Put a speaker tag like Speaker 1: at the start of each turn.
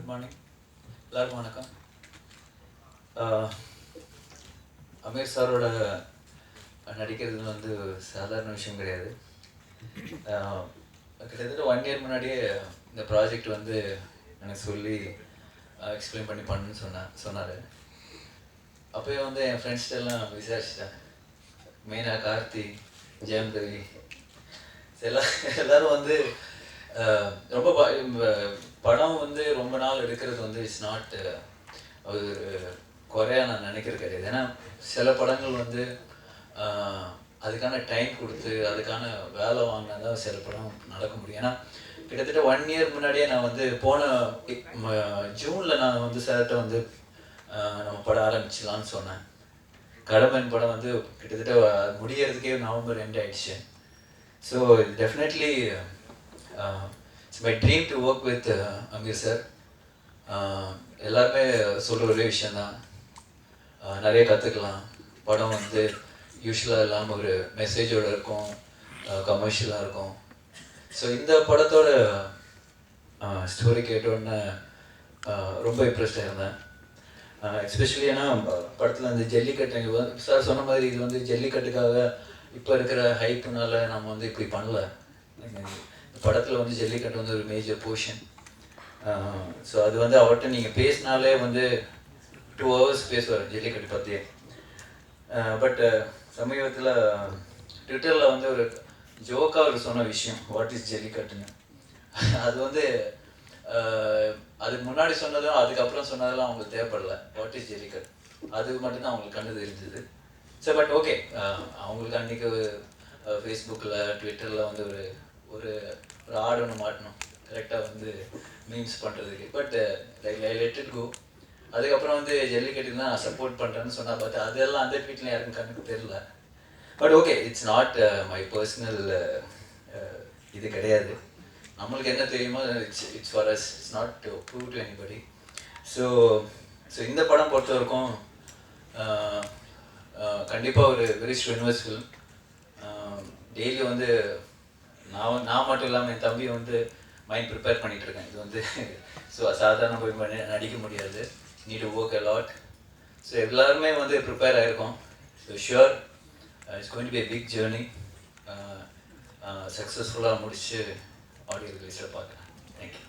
Speaker 1: Good morning. எல்லாருக்கும் வணக்கம். அமீர் சாரோட நடிக்கிறது வந்து சாதாரண விஷயம் கிடையாது. கிட்டத்தட்ட 1 இயர் முன்னாடியே இந்த ப்ராஜெக்ட் வந்து எனக்கு சொல்லி எக்ஸ்பிளைன் பண்ணி பண்ணுன்னு சொன்னார். அப்போயே வந்து என் ஃப்ரெண்ட்ஸ்டெல்லாம் விசாரிச்சிட்டேன். மெயினாக கார்த்தி, ஜெயம் ரவி எல்லோரும் வந்து ரொம்ப படம் வந்து ரொம்ப நாள் எடுக்கிறது வந்து இட்ஸ் நாட் ஒரு குறையாக நான் நினைக்கிறது கிடையாது. ஏன்னா சில படங்கள் வந்து அதுக்கான டைம் கொடுத்து அதுக்கான வேலை வாங்கினா தான் சில படம் நடக்க முடியும். ஏன்னா கிட்டத்தட்ட 1 இயர் முன்னாடியே நான் வந்து போன ஜூனில் நான் வந்து சார்கிட்ட வந்து நம்ம படம் ஆரம்பிச்சிடலான்னு சொன்னேன். கடம்பன் படம் வந்து கிட்டத்தட்ட முடியறதுக்கே நவம்பர் எண்ட் ஆயிடுச்சு. So definitely it's my dream to work with Aamir sir. எல்லாருமே சொல்கிற ஒரே விஷயந்தான், நிறைய கற்றுக்கலாம். படம் வந்து யூஸ்வலாக இல்லாமல் ஒரு மெசேஜோடு இருக்கும், கமர்ஷியலாக இருக்கும். ஸோ இந்த படத்தோட ஸ்டோரி கேட்டோன்னே ரொம்ப இம்ப்ரெஸ்டாக இருந்தேன். எஸ்பெஷலி ஏன்னா படத்தில் அந்த ஜல்லிக்கட்டு சார் சொன்ன மாதிரி இது வந்து ஜல்லிக்கட்டுக்காக இப்போ இருக்கிற ஹைப்புனால நம்ம வந்து இப்படி பண்ணல. படத்தில் வந்து ஜல்லிக்கட்டு வந்து ஒரு மேஜர் போர்ஷன். ஸோ அது வந்து அவர்கிட்ட நீங்கள் பேசினாலே வந்து 2 hours பேசுவார் ஜல்லிக்கட்டு பற்றியே. பட் சமீபத்தில் ட்விட்டரில் வந்து ஒரு ஜோக்காக அவர் சொன்ன விஷயம், வாட் இஸ் ஜல்லிக்கட்டுன்னு. அது வந்து அதுக்கு முன்னாடி சொன்னதும் அதுக்கப்புறம் சொன்னதெல்லாம் அவங்களுக்கு தேவைப்படலை. வாட் இஸ் ஜல்லிக்கட்டு அது மட்டும்தான் அவங்களுக்கு கண்டு தெரிஞ்சது. ஸோ பட் ஓகே, அவங்களுக்கு அன்றைக்கி ஃபேஸ்புக்கில் ட்விட்டரில் வந்து ஒரு ஒரு ஆடு ஒன்று மாட்டணும் கரெக்டாக வந்து மீம்ஸ் பண்ணுறதுக்கு. But let it go. அதுக்கப்புறம் வந்து ஜல்லிக்கட்டுக்கு தான் நான் சப்போர்ட் பண்ணுறேன்னு சொன்னால் பார்த்து அதெல்லாம் அந்த ட்வீட்டில் யாருக்கும் கண்ணுக்கு தெரியல. But okay, it's not my personal இது கிடையாது. நம்மளுக்கு என்ன தெரியுமோ it's for us, it's not to prove to anybody. So இந்த படம் பொறுத்த வரைக்கும் கண்டிப்பாக ஒரு வெரி ஸ்ட்ரென்வஸ் ஃபில்ம். டெய்லி வந்து நான் மட்டும் இல்லாமல் என் தம்பி வந்து மைண்ட் ப்ரிப்பேர் பண்ணிகிட்ருக்கேன். இது வந்து ஸோ சாதாரண போய் நடிக்க முடியாது, need to work a lot. So எல்லாருமே வந்து ப்ரிப்பேர் ஆகிருக்கோம். So sure it's going to be a big journey. சக்ஸஸ்ஃபுல்லாக முடிச்சு ஆடியோ ரிலீஸில் பார்க்குறேன். தேங்க்யூ.